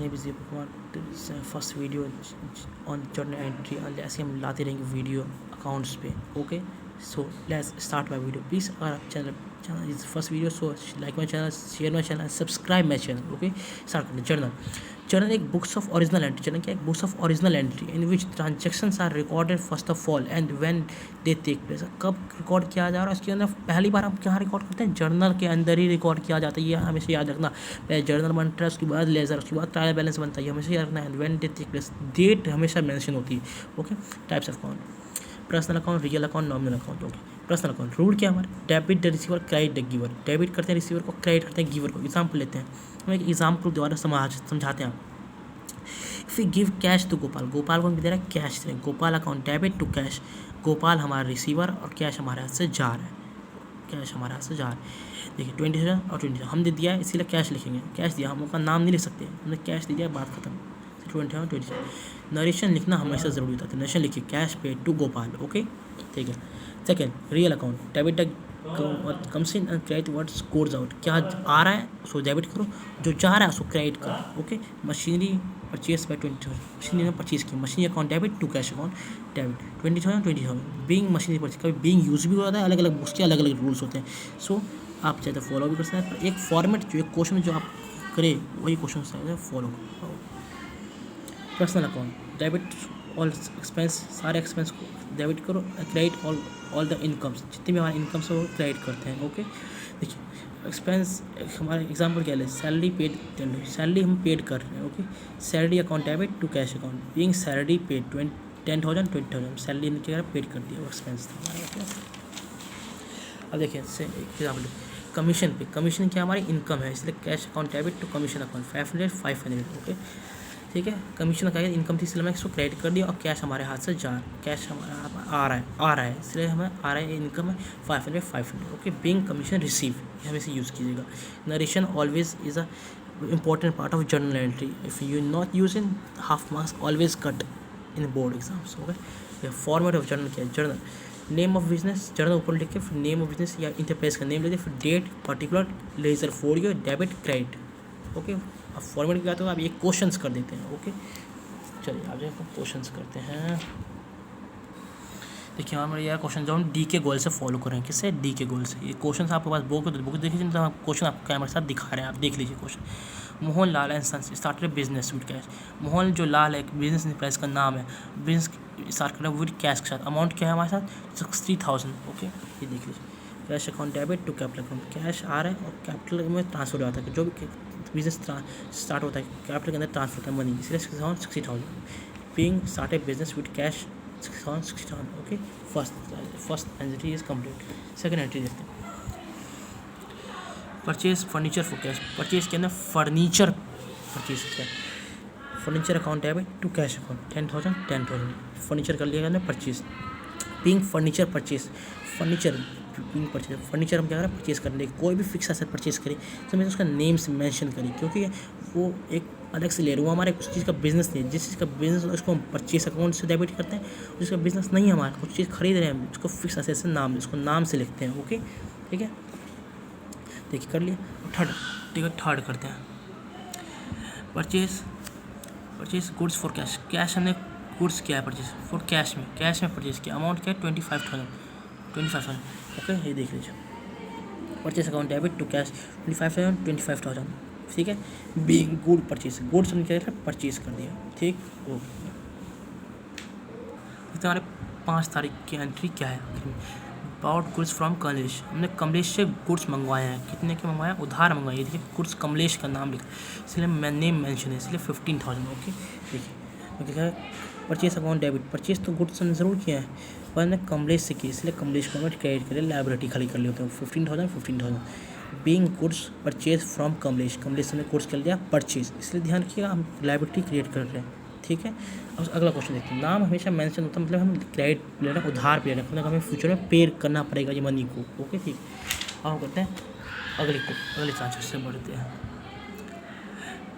name is Deepak Kumar. This is first video on journal entry. ऐसे हम लाते रहेंगे वीडियो अकाउंट्स पे. Okay, so let's start my video. Please अगर आप channel is first video, so like my channel, share my channel, subscribe my channel. Okay, start करते हैं. Journal एक books of original entry. Journal क्या, एक books of original entry in which transactions are recorded first of all and when they take place. कब record किया जा रहा है उसके अंदर पहली बार हम कहाँ रिकॉर्ड करते हैं, जर्नल के अंदर ही रिकॉर्ड किया जाता है. ये हमेशा याद रखना. पहले जर्नल बनता है, उसके बाद लेजर, उसके बाद ट्रायल बैलेंस बनता है. ये हमेशा याद रखना है. When they take place, date हमेशा मेंशन होती है. Okay, types of account, personal account, real account, nominal account. Okay, personal account rule क्या हमारे, debit the receiver, credit the giver. Debit करते हैं रिसीवर को, क्रेडिट करते हैं गिवर को. एग्जाम्पल लेते हैं, हम एक एग्जाम्पल द्वारा समझाते हैं. If we give cash to Gopal, Gopal को हम दे रहे हैं कैश दे. Gopal account debit to cash. Gopal हमारा रिसीवर और कैश हमारे हाथ से जा रहा है. कैश हमारे हाथ से जा रहा है. देखिए 20,000 और 20,000 हमने दिया है, इसीलिए कैश लिखेंगे. कैश दिया, हम उसका नाम नहीं लिख सकते, हमने कैश दे दिया, बात खत्म. 20,000. नरेशन लिखना हमेशा ज़रूरी होता है. नरेशन लिखिए, कैश पे टू गोपाल. ओके, ठीक है. Second, real account debit comes in and credit what's goes out. क्या आ रहा है उसको डेबिट करो, जो जा रहा है उसको क्रेडिट करो. Okay, machinery purchase by 20,000, machinery ने परचेज की. Machinery account debit to cash account debit. 20,000. Being machinery purchase, कभी बीइंग यूज भी होता है, अलग अलग उसके अलग अलग रूल्स होते हैं. सो आप चाहे तो फॉलो भी कर सकते हैं. एक फॉर्मेट जो एक क्वेश्चन जो आप करें वही क्वेश्चन फॉलो करो. Personal account debit all expense, सारे एक्सपेंस को डेबिट करो. क्रेडिट ऑल द इनकम्स, जितने भी हमारे इनकम्स है वो क्रेडिट करते हैं. ओके, देखिए एक्सपेंस हमारे एग्जांपल क्या है, सैलरी पेड, सैलरी हम पेड कर रहे हैं. Okay, salary account debit to cash account. Being salary paid 10,000 20,000, salary ने पेड कर दिया, वो एक्सपेंस था हमारा. अब देखिए एग्जाम्पल, कमीशन पे, कमीशन क्या हमारी इनकम है, इसलिए cash account debit to commission account 500. Okay, ठीक है. कमीशन का इनकम थी, इसलिए मैं इसको क्रेडिट कर दिया और कैश हमारे हाथ से जा, कैश हमारा आ रहा है, इसलिए हमें आ रहा है इनकम है 500. ओके, बीइंग कमीशन रिसीव, ये हमेशा यूज़ कीजिएगा. Narration always is a important part of journal entry. If you not use in half marks always cut in board exams. Okay, format of journal क्या है, journal name of business, journal ऊपर लिख के फिर name of business या enterprise का name लिख फिर date particular ledger for your debit credit. Okay, अब फॉर्मेट क्या होगा, आप ये क्वेश्चंस कर देते हैं. ओके, चलिए आप जो क्वेश्चंस करते हैं. देखिए हमारे यह क्वेश्चन जो हम डी के गोल से फॉलो करें, किससे, डी के गोल से. ये क्वेश्चन आपके पास बुक देखिए, तो हम क्वेश्चन आपको कैमरे के साथ दिखा रहे हैं, आप देख लीजिए question. Mohan Lal and sons started business with cash. Mohan जो लाल है बिजनेस इंटरप्राइज का नाम है, बिजनेस स्टार्ट कर रहा है विद कैश के साथ. अमाउंट क्या है हमारे साथ 60,000. ओके, ये देख लीजिए. Cash account debit to capital account, cash आ रहा है और कैपिटल में ट्रांसफर हो जाता है. जो भी बिजनेस स्टार्ट होता है कैपिटल के अंदर ट्रांसफर होता है मनी, इसलिए 60,000. Being started business with cash 60,000. Okay, first entry is complete. Second entry देखते हैं, purchase furniture for cash. Purchase के अंदर फर्नीचर परचेज किया. Furniture account debit to cash account 10,000. Furniture कर लिया हमने purchase. Being furniture purchase, furniture being purchase, furniture हम क्या करें परचेज करने, कोई भी फिक्स एसेट परचेज करें तो हमें उसका नेम से मेंशन करें, क्योंकि वो एक अलग से ले रहे, वो हमारे उस चीज़ का बिजनेस नहीं है. जिस चीज़ का बिजनेस उसको हम परचेज अकाउंट से डेबिट करते हैं, जिसका बिजनेस नहीं है हमारा, कुछ चीज़ खरीद रहे हैं उसको फिक्स एसेट से नाम, उसको नाम से लिखते हैं. ओके, ठीक है. देखिए कर लिया. थर्ड, ठीक है, थर्ड करते हैं. Purchase goods for cash. Cash हमने गुड्स किया है परचेज फॉर कैश में परचेज किया. अमाउंट क्या है 25,000. ओके, ये देख लीजिए. Purchase account debit to cash 25,000. ठीक है. बीइंग गुड परचेज, गुड्स हमने क्या परचेज कर दिया. ठीक, ओके. हमारे 5 तारीख की एंट्री क्या है, अबाउट गुड्स फ्रॉम कमलेश. हमने कमलेश से गुड्स मंगवाए हैं. कितने के मंगवाए, उधार मंगवाए. देखिए गुड्स कमलेश का नाम लिखा, इसलिए मैं नेम मेंशन है, इसलिए 15,000. ओके, देखिए क्या है, परचेज अकाउंट डेबिट. परचेज तो गुड्स हमने ज़रूर किया है, पर हमने कमलेश से किया, इसलिए कमलेश को हमें क्रेडिट करें, लाइबिलिटी खाली कर लेते हैं. 15,000. Being goods purchase from Kamlesh, Kamlesh हमने गुड्स कर लिया परचेज, इसलिए ध्यान रखिएगा हम लाइबिलिटी क्रिएट कर रहे हैं. ठीक है. अब अगला क्वेश्चन देखते हैं. नाम हमेशा मेंशन होता है, मतलब हम क्रेडिट ले रहे हैं, उधार पे ले रहे हैं, मतलब हमें फ्यूचर में पे करना पड़ेगा ये मनी को. ओके, ठीक. अब हम करते हैं अगले ट्रांसफर से बढ़ते हैं.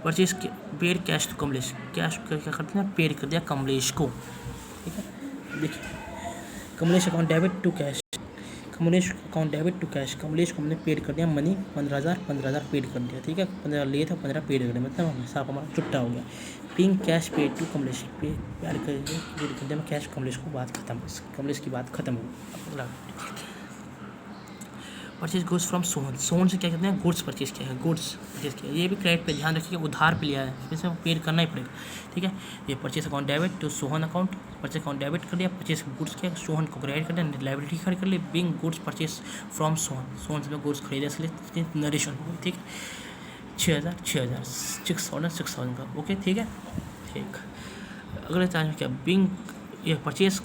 Purchase paid cash to Kamlesh. Cash क्या करते हैं, पेड कर दिया कमलेश को. ठीक है. देखिए Kamlesh account debit to cash. Kamlesh account debit to cash, Kamlesh को हमने पेड कर दिया मनी 15,000 पेड कर दिया, ठीक है, 15 लिए थे 15 पेड कर दिया, मतलब हिसाब हमारा चुट्टा हो गया। पिंग कैश पेड टू कमलेश, पे प्यार कर दिया मैं कैश, कमलेश को बात खत्म, कमलेश की बात खत्म हो गई। Purchase goods from Sohan, Sohan से क्या कहते हैं, गुड्स परचेज किया है, गुड्स परचेज किया, ये भी क्रेडिट पे ध्यान रखिएगा, उधार पे लिया है, इसमें पेड करना ही पड़ेगा, ठीक है। ये purchase account debit to Sohan account, purchase account debit कर दिया, परचेज गुड्स किया, सोहन को क्रेडिट कर दिया, लाइबिलिटी खरीद कर ली, being goods purchase from Sohan, Sohan से गुड्स खरीदे इसलिए नरेशन हो गई, ठीक है। 6,000 का, ओके, ठीक है, ठीक। अगले चार्ज में क्या, बिंग ये purchase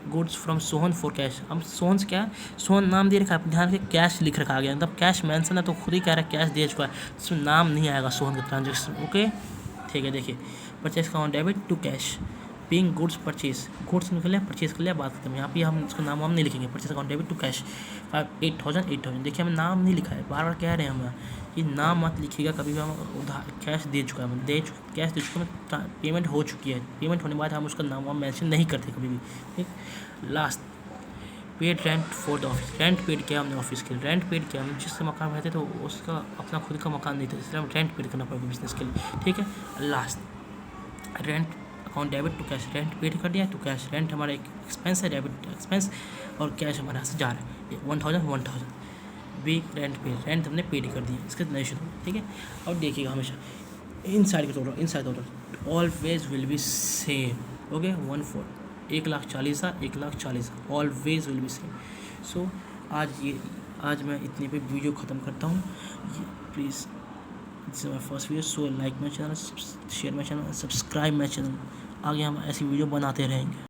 goods from Sohan for cash, हम सोहन से क्या है, सोहन नाम दे रखा है, ध्यान रखिए कैश लिख रखा गया, मतलब कैश मेंशन है तो खुद ही कह रहा है कैश दे चुका है, इसमें नाम नहीं आएगा सोहन का ट्रांजेक्शन, ओके, ठीक है। देखिए purchase account debit to cash, being goods purchase, goods निकल लिया, परचेज कर लिया, बात खत्म। यहाँ पे हम इसका नाम हम नहीं लिखेंगे, purchase account debit to cash 8,000, देखिए हमें नाम नहीं लिखा है, बार बार कह रहे हैं हम कि नाम मत लिखिएगा कभी भी, हम उधार कैश दे चुका है, कैश दे चुका है, पेमेंट हो चुकी है, पेमेंट होने के बाद हम उसका नाम हम मेंशन नहीं करते कभी भी, ठीक। Last paid rent for the office, rent paid किया हमने ऑफिस के लिए, रेंट पेड किया, हम जिससे मकान रहते तो उसका अपना खुद का मकान नहीं था, इसलिए हम रेंट पेड करना पड़ेगा बिजनेस के लिए, ठीक है। Last rent account debit to cash, rent paid कर दिया टू कैश, रेंट हमारा एक एक्सपेंस है, डेबिट एक्सपेंस, और कैश हमारे यहाँ से जा रहा है 1,000 बी रेंट पेड, रेंट हमने पेड कर दिया, इसके नहीं शुरू, ठीक है। और देखिएगा हमेशा इन side total always will be same, okay, 1,40,000 always will be same. So आज मैं इतने पे वीडियो ख़त्म करता हूँ, please this is my first video, so like my channel, share my channel, subscribe my channel, आगे हम ऐसी वीडियो बनाते रहेंगे।